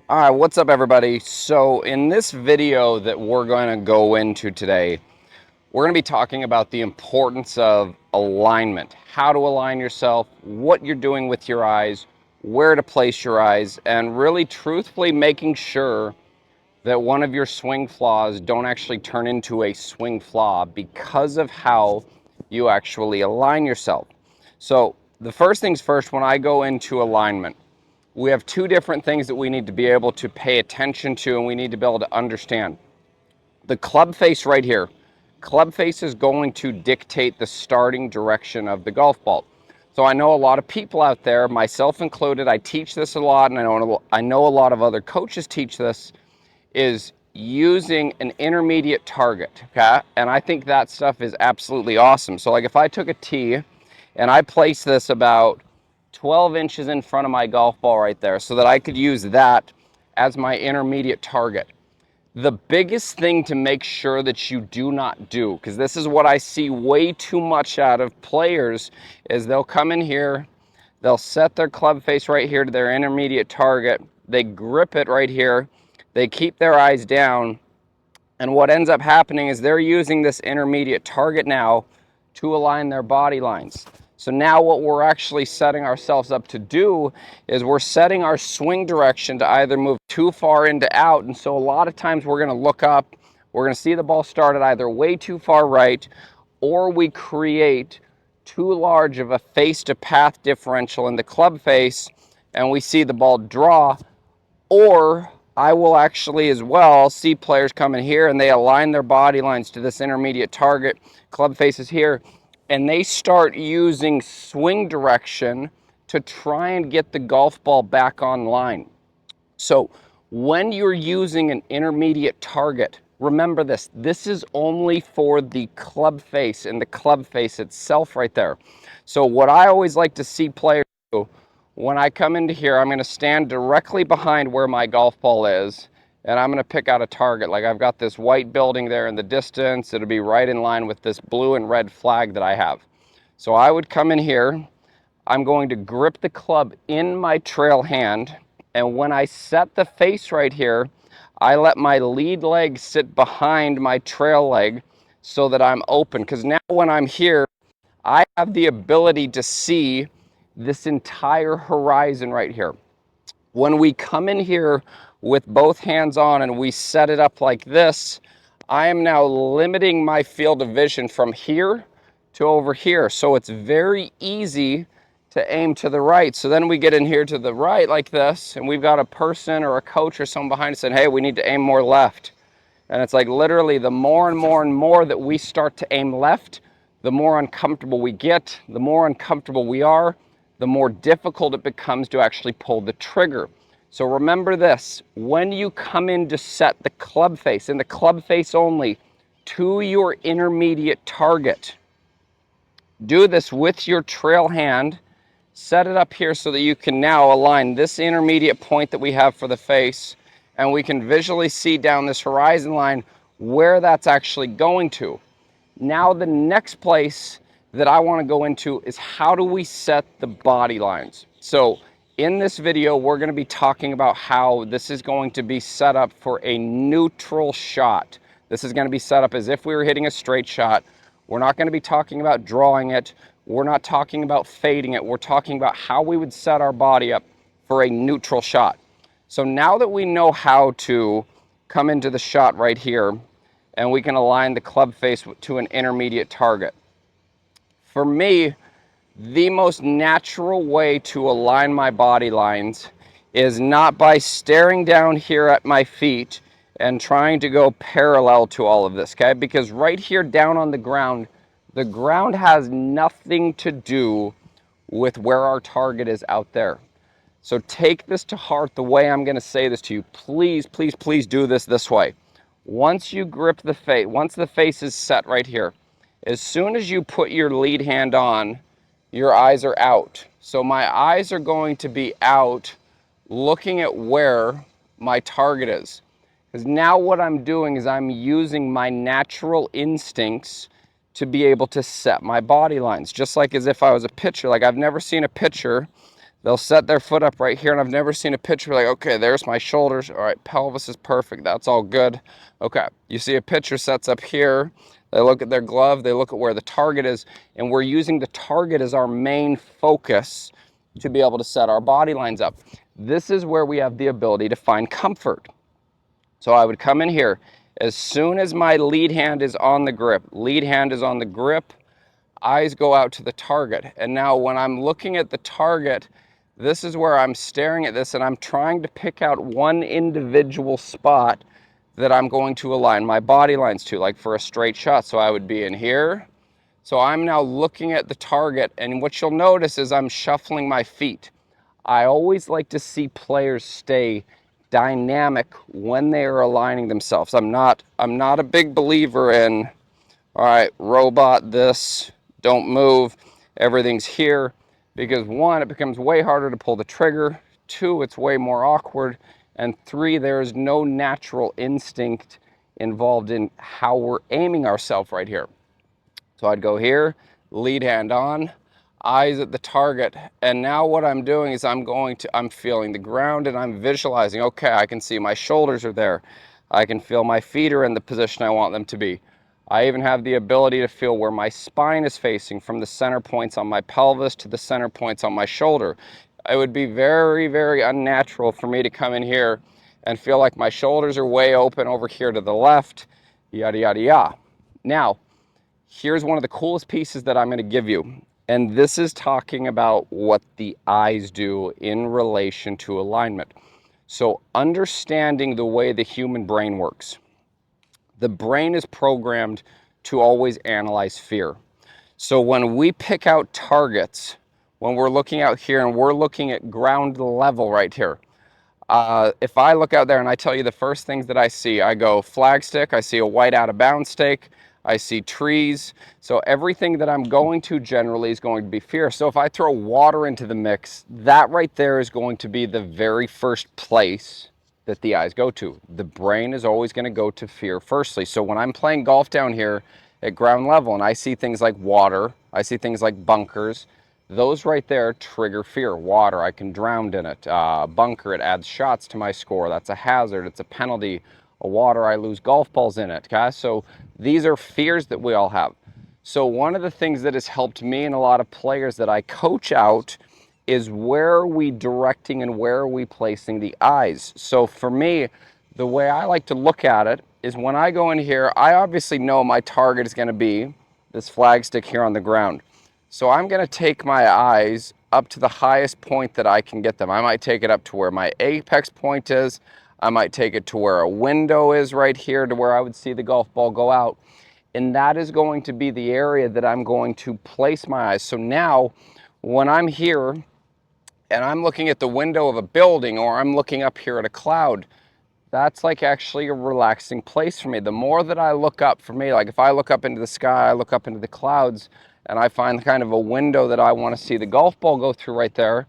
All right, what's up everybody? So in this video that we're going to go into today, we're going to be talking about the importance of alignment, how to align yourself, what you're doing with your eyes, where to place your eyes, and really truthfully making sure that one of your swing flaws don't actually turn into a swing flaw because of how you actually align yourself. So the first things first, when I go into alignment, we have two different things that we need to be able to pay attention to and we need to be able to understand. The club face right here. Club face is going to dictate the starting direction of the golf ball. So I know a lot of people out there, myself included, I teach this a lot, and I know a lot of other coaches teach this, is using an intermediate target, okay? And I think that stuff is absolutely awesome. So like if I took a tee and I placed this about 12 inches in front of my golf ball right there so that I could use that as my intermediate target. The biggest thing to make sure that you do not do, because this is what I see way too much out of players, is they'll come in here, they'll set their club face right here to their intermediate target, they grip it right here, they keep their eyes down, and what ends up happening is they're using this intermediate target now to align their body lines. So now what we're actually setting ourselves up to do is we're setting our swing direction to either move too far into out. And so a lot of times we're going to look up, we're going to see the ball started either way too far right, or we create too large of a face to path differential in the club face and we see the ball draw. Or I will actually as well see players come in here and they align their body lines to this intermediate target, club faces here, and they start using swing direction to try and get the golf ball back online. So when you're using an intermediate target, remember this, this is only for the club face and the club face itself right there. So what I always like to see players do, when I come into here, I'm going to stand directly behind where my golf ball is, and I'm going to pick out a target. Like I've got this white building there in the distance. It'll be right in line with this blue and red flag that I have. So I would come in here. I'm going to grip the club in my trail hand, and when I set the face right here, I let my lead leg sit behind my trail leg so that I'm open. Because now when I'm here, I have the ability to see this entire horizon right here. When we come in here with both hands on and we set it up like this, I am now limiting my field of vision from here to over here. So it's very easy to aim to the right. So then we get in here to the right like this, and we've got a person or a coach or someone behind us saying, hey, we need to aim more left. And it's like literally the more and more and more that we start to aim left, the more uncomfortable we get. The more uncomfortable we are, the more difficult it becomes to actually pull the trigger. So remember this, when you come in to set the club face, and the club face only, to your intermediate target, do this with your trail hand, set it up here so that you can now align this intermediate point that we have for the face, and we can visually see down this horizon line where that's actually going to. Now the next place that I want to go into is how do we set the body lines. So in this video, we're going to be talking about how this is going to be set up for a neutral shot. This is going to be set up as if we were hitting a straight shot. We're not going to be talking about drawing it. We're not talking about fading it. We're talking about how we would set our body up for a neutral shot. So now that we know how to come into the shot right here, and we can align the club face to an intermediate target. For me, the most natural way to align my body lines is not by staring down here at my feet and trying to go parallel to all of this, okay? Because right here down on the ground has nothing to do with where our target is out there. So take this to heart the way I'm going to say this to you. Please, please, please do this way. Once you grip the face, once the face is set right here, as soon as you put your lead hand on, your eyes are out. So my eyes are going to be out looking at where my target is. Because now what I'm doing is I'm using my natural instincts to be able to set my body lines. Just like as if I was a pitcher. Like I've never seen a pitcher They'll set their foot up right here, and I've never seen a pitcher like, okay, there's my shoulders. All right, pelvis is perfect. That's all good. Okay, you see a pitcher sets up here. They look at their glove. They look at where the target is, and we're using the target as our main focus to be able to set our body lines up. This is where we have the ability to find comfort. So I would come in here. As soon as my lead hand is on the grip, eyes go out to the target. And now when I'm looking at the target, this is where I'm staring at this and I'm trying to pick out one individual spot that I'm going to align my body lines to, like for a straight shot. So I would be in here. So I'm now looking at the target, and what you'll notice is I'm shuffling my feet. I always like to see players stay dynamic when they are aligning themselves. I'm not a big believer in, all right, robot this, don't move, everything's here, because one, it becomes way harder to pull the trigger, two, it's way more awkward, and three, there is no natural instinct involved in how we're aiming ourselves right here. So I'd go here, lead hand on, eyes at the target, and now what I'm doing is I'm feeling the ground and I'm visualizing, okay, I can see my shoulders are there. I can feel my feet are in the position I want them to be. I even have the ability to feel where my spine is facing, from the center points on my pelvis to the center points on my shoulder. It would be very, very unnatural for me to come in here and feel like my shoulders are way open over here to the left, yada, yada, yada. Now, here's one of the coolest pieces that I'm going to give you. And this is talking about what the eyes do in relation to alignment. So understanding the way the human brain works. The brain is programmed to always analyze fear. So when we pick out targets, when we're looking out here and we're looking at ground level right here, if I look out there and I tell you the first things that I see, I go flag stick, I see a white out of bounds stake, I see trees. So everything that I'm going to generally is going to be fear. So if I throw water into the mix, that right there is going to be the very first place that the eyes go to. The brain is always going to go to fear firstly. So when I'm playing golf down here at ground level and I see things like water, I see things like bunkers, those right there trigger fear. Water, I can drown in it. Bunker, it adds shots to my score. That's a hazard. It's a penalty. A water, I lose golf balls in it. Okay? So these are fears that we all have. So one of the things that has helped me and a lot of players that I coach out is where are we directing and where are we placing the eyes. So for me, the way I like to look at it is when I go in here, I obviously know my target is going to be this flag stick here on the ground. So I'm going to take my eyes up to the highest point that I can get them. I might take it up to where my apex point is. I might take it to where a window is right here to where I would see the golf ball go out. And that is going to be the area that I'm going to place my eyes. So now when I'm here and I'm looking at the window of a building or I'm looking up here at a cloud, that's like actually a relaxing place for me. The more that I look up, for me, like if I look up into the sky, I look up into the clouds, and I find kind of a window that I want to see the golf ball go through right there,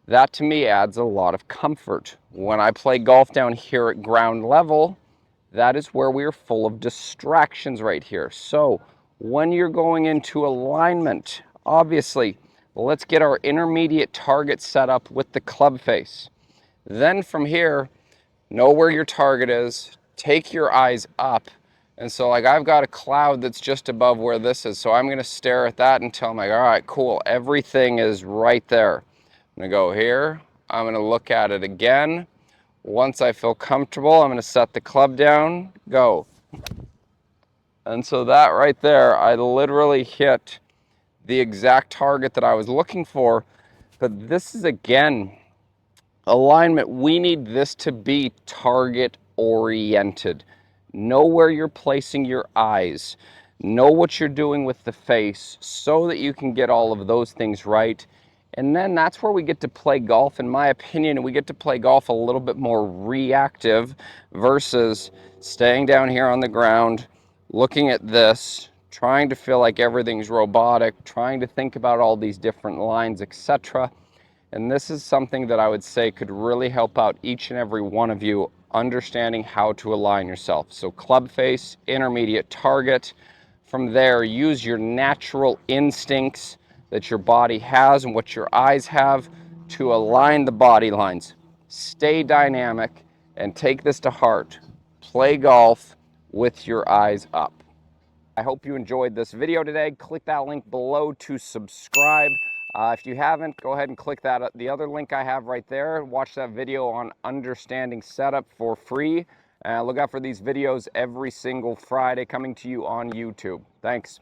that to me adds a lot of comfort. When I play golf down here at ground level, that is where we are full of distractions right here. So when you're going into alignment, obviously, let's get our intermediate target set up with the club face. Then from here, know where your target is, take your eyes up. And so like I've got a cloud that's just above where this is. So I'm going to stare at that until I'm like, all right, cool. Everything is right there. I'm going to go here. I'm going to look at it again. Once I feel comfortable, I'm going to set the club down, go. And so that right there, I literally hit the exact target that I was looking for. But this is, again, alignment. We need this to be target oriented. Know where you're placing your eyes. Know what you're doing with the face so that you can get all of those things right. And then that's where we get to play golf, in my opinion. We get to play golf a little bit more reactive versus staying down here on the ground, looking at this, trying to feel like everything's robotic, trying to think about all these different lines, etc. And this is something that I would say could really help out each and every one of you understanding how to align yourself. So club face, intermediate target. From there, use your natural instincts that your body has and what your eyes have to align the body lines. Stay dynamic and take this to heart. Play golf with your eyes up. I hope you enjoyed this video today. Click that link below to subscribe. If you haven't, go ahead and click the other link I have right there. Watch that video on understanding setup for free. Look out for these videos every single Friday coming to you on YouTube. Thanks.